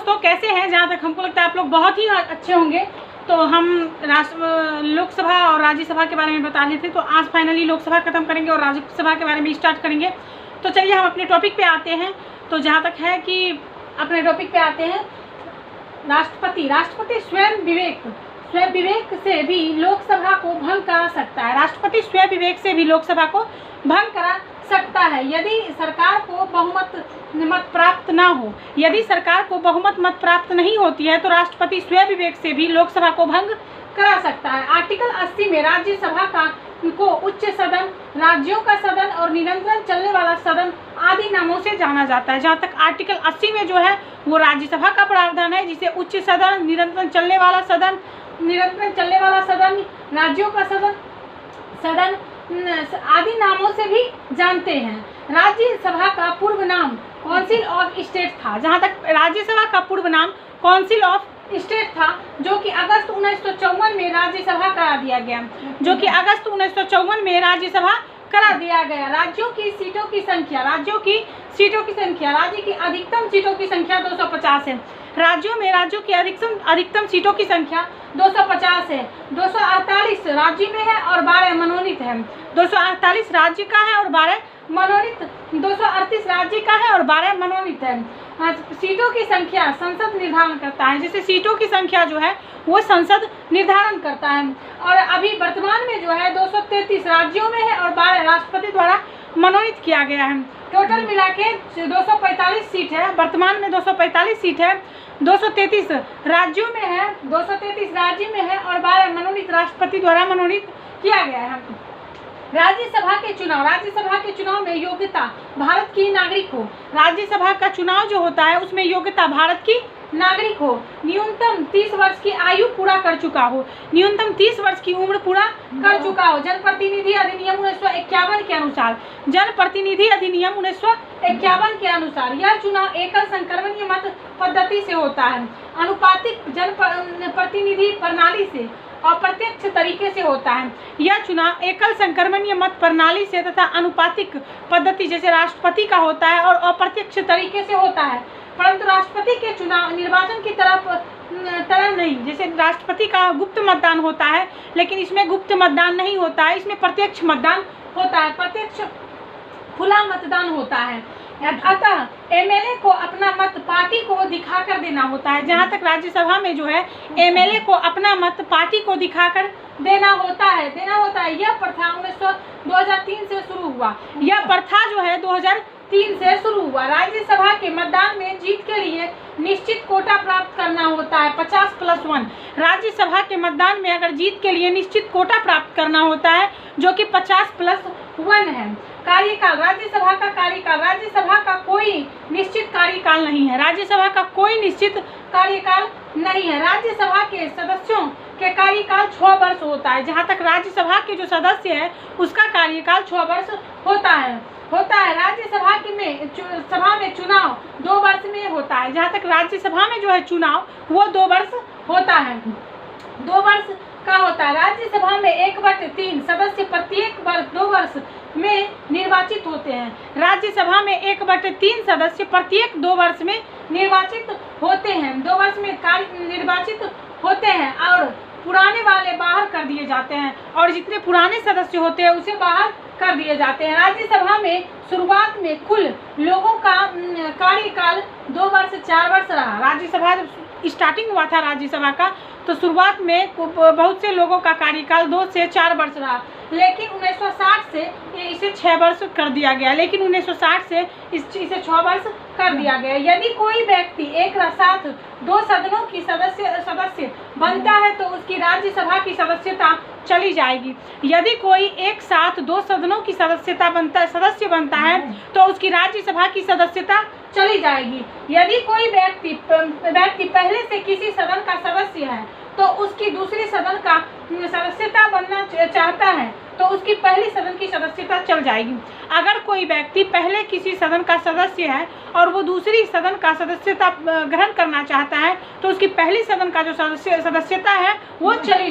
दोस्तों, कैसे हैं? जहाँ तक हमको लगता है आप लोग बहुत ही अच्छे होंगे। तो हम लोकसभा और राज्यसभा के बारे में बता रहे थे, तो आज फाइनली लोकसभा खत्म करेंगे और राज्यसभा के बारे में स्टार्ट करेंगे। तो चलिए हम अपने टॉपिक पे आते हैं। तो जहाँ तक है कि अपने टॉपिक पे आते हैं, राष्ट्रपति स्वयं विवेक से भी लोकसभा को भंग करा सकता है। राष्ट्रपति स्वयं विवेक से भी लोकसभा को भंग करा सकता है यदि सरकार को बहुमत मत प्राप्त ना हो। यदि सरकार को बहुमत मत प्राप्त नहीं होती है तो राष्ट्रपति स्वयं विवेक से भी लोकसभा को भंग करा सकता है। आर्टिकल 80 में राज्यसभा को उच्च सदन, राज्यों का सदन और निरंतर चलने वाला सदन आदि नामों से जाना जाता है। जहाँ तक आर्टिकल 80 में जो है वो राज्यसभा का प्रावधान है, जिसे उच्च सदन, निरंतर चलने वाला सदन, राज्यों का सदन आदि नामों से भी जानते हैं। राज्यसभा का पूर्व नाम काउंसिल ऑफ स्टेट था। जहाँ तक राज्यसभा का पूर्व नाम काउंसिल ऑफ स्टेट था, जो कि अगस्त 1954 में राज्यसभा करा दिया गया, राज्यों की सीटों की संख्या, राज्य की अधिकतम सीटों की संख्या 250 है। राज्यों की अधिकतम सीटों की संख्या 250 है। 248 राज्य में है और 12 मनोनीत है। 248 राज्य का है और 12 मनोनीत, 238 राज्य का है और 12 मनोनीत है। सीटों की संख्या संसद निर्धारण करता है, जैसे सीटों की संख्या जो है वो संसद निर्धारण करता है। और अभी वर्तमान में जो है 233 राज्यों में है और 12 राष्ट्रपति द्वारा मनोनीत किया गया है। टोटल मिला के 245 सीट है। वर्तमान में 245 सीट है, 233 राज्यों में है, 233 राज्य में है और 12 मनोनीत राष्ट्रपति द्वारा मनोनीत किया गया है। राज्यसभा के चुनाव में योग्यता भारत की नागरिक हो। राज्यसभा का चुनाव जो होता है उसमें योग्यता भारत की नागरिक हो, न्यूनतम 30 वर्ष की आयु पूरा कर चुका हो, न्यूनतम 30 वर्ष की उम्र पूरा कर चुका हो। जनप्रतिनिधि अधिनियम 1951 के अनुसार यह चुनाव एकल संक्रमणीय मत पद्धति से होता है, अनुपातिक जनप्रतिनिधि प्रणाली से अप्रत्यक्ष तरीके से होता है। यह चुनाव एकल संक्रमणीय मत प्रणाली से तथा अनुपातिक पद्धति जैसे राष्ट्रपति का होता है और अप्रत्यक्ष तरीके से होता है। परंतु राष्ट्रपति के चुनाव निर्वाचन की तरह नहीं, जैसे राष्ट्रपति का गुप्त मतदान होता है, लेकिन इसमें गुप्त मतदान नहीं होता है, इसमें प्रत्यक्ष मतदान होता है, प्रत्यक्ष खुला मतदान होता है। अतः एमएलए को अपना मत पार्टी को दिखाकर देना होता है। जहाँ तक राज्यसभा में जो है एमएलए को अपना मत पार्टी को दिखाकर देना होता है। यह प्रथा 2003 से शुरू हुआ। यह प्रथा जो है 2003 से शुरू हुआ। राज्यसभा के मतदान में जीत के लिए निश्चित कोटा प्राप्त करना होता है, 50+1। राज्यसभा के मतदान में अगर जीत के लिए निश्चित कोटा प्राप्त करना होता है, जो कि 50+1 है। कार्यकाल, राज्यसभा का कोई निश्चित कार्यकाल नहीं है। राज्यसभा के सदस्यों के कार्यकाल 6 वर्ष होता है। जहाँ तक राज्यसभा के जो सदस्य है उसका कार्यकाल 6 वर्ष होता है। राज्यसभा में चुनाव 2 वर्ष में होता है। जहाँ तक राज्यसभा में जो है चुनाव वो 2 वर्ष होता है, 2 वर्ष का होता है। राज्यसभा में 1/3 सदस्य प्रत्येक 2 वर्ष में निर्वाचित होते हैं। राज्यसभा में 1/3 सदस्य प्रत्येक 2 वर्ष में निर्वाचित होते हैं, 2 वर्ष में निर्वाचित होते हैं और पुराने वाले बाहर कर दिए जाते हैं और जितने पुराने सदस्य होते हैं उसे बाहर कर दिए जाते हैं। राज्यसभा में शुरुआत में कुल लोगों का कार्यकाल 2 वर्ष 4 वर्ष रहा। राज्यसभा स्टार्टिंग हुआ था राज्यसभा का, तो शुरुआत में बहुत से लोगों का कार्यकाल 2 से 4 वर्ष रहा, लेकिन 1960 से इसे 6 वर्ष कर दिया गया। इसे 6 वर्ष कर दिया गया। यदि कोई व्यक्ति एक साथ 2 सदनों की सदस्य बनता है तो उसकी राज्यसभा की सदस्यता चली जाएगी। यदि कोई एक साथ 2 सदनों की सदस्य बनता है तो उसकी राज्यसभा की सदस्यता चली जाएगी। यदि कोई व्यक्ति पहले से किसी सदन का सदस्य है तो उसकी दूसरी सदन का सदस्यता बनना चाहता है तो उसकी पहली सदन की सदस्यता चल जाएगी। अगर कोई व्यक्ति पहले किसी सदन का सदस्य है और वो दूसरी सदन का सदस्यता ग्रहण करना चाहता है तो उसकी पहली सदन का जो सदस्यता है वो चली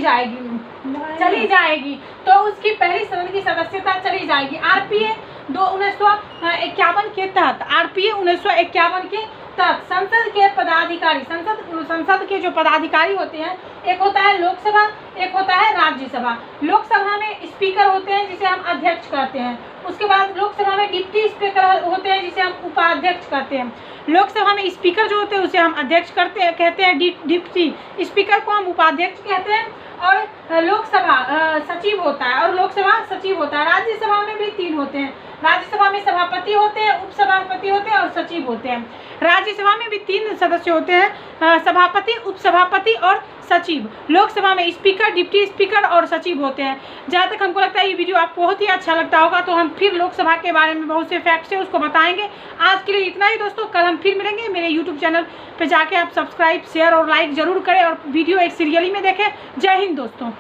जाएगी, तो उसकी पहली सदन की सदस्यता चली जाएगी। आरपीए 1951 के तक संसद के पदाधिकारी, संसद के जो पदाधिकारी होते हैं, एक होता है लोकसभा, एक होता है राज्यसभा। लोकसभा में स्पीकर होते हैं जिसे हम अध्यक्ष कहते हैं। उसके बाद लोकसभा में डिप्टी स्पीकर होते हैं जिसे हम उपाध्यक्ष कहते हैं। लोकसभा में स्पीकर जो होते हैं उसे हम अध्यक्ष कहते हैं, डिप्टी स्पीकर को हम उपाध्यक्ष कहते हैं। और लोकसभा सचिव होता है और लोकसभा सचिव होता है। राज्यसभा में भी 3 होते हैं। राज्यसभा में सभापति होते हैं, उपसभापति होते हैं और सचिव होते हैं। राज्यसभा में भी 3 सदस्य होते हैं, सभापति, उपसभापति और सचिव। लोकसभा में स्पीकर, डिप्टी स्पीकर और सचिव होते हैं। जहाँ तक हमको लगता है ये वीडियो आपको बहुत ही अच्छा लगता होगा, तो हम फिर लोकसभा के बारे में बहुत से फैक्ट्स है उसको बताएंगे। आज के लिए इतना ही दोस्तों, कल हम फिर मिलेंगे। मेरे यूट्यूब चैनल पे जाके आप सब्सक्राइब, शेयर और लाइक जरूर करें और वीडियो एक सीरियली में देखें। जय हिंद दोस्तों।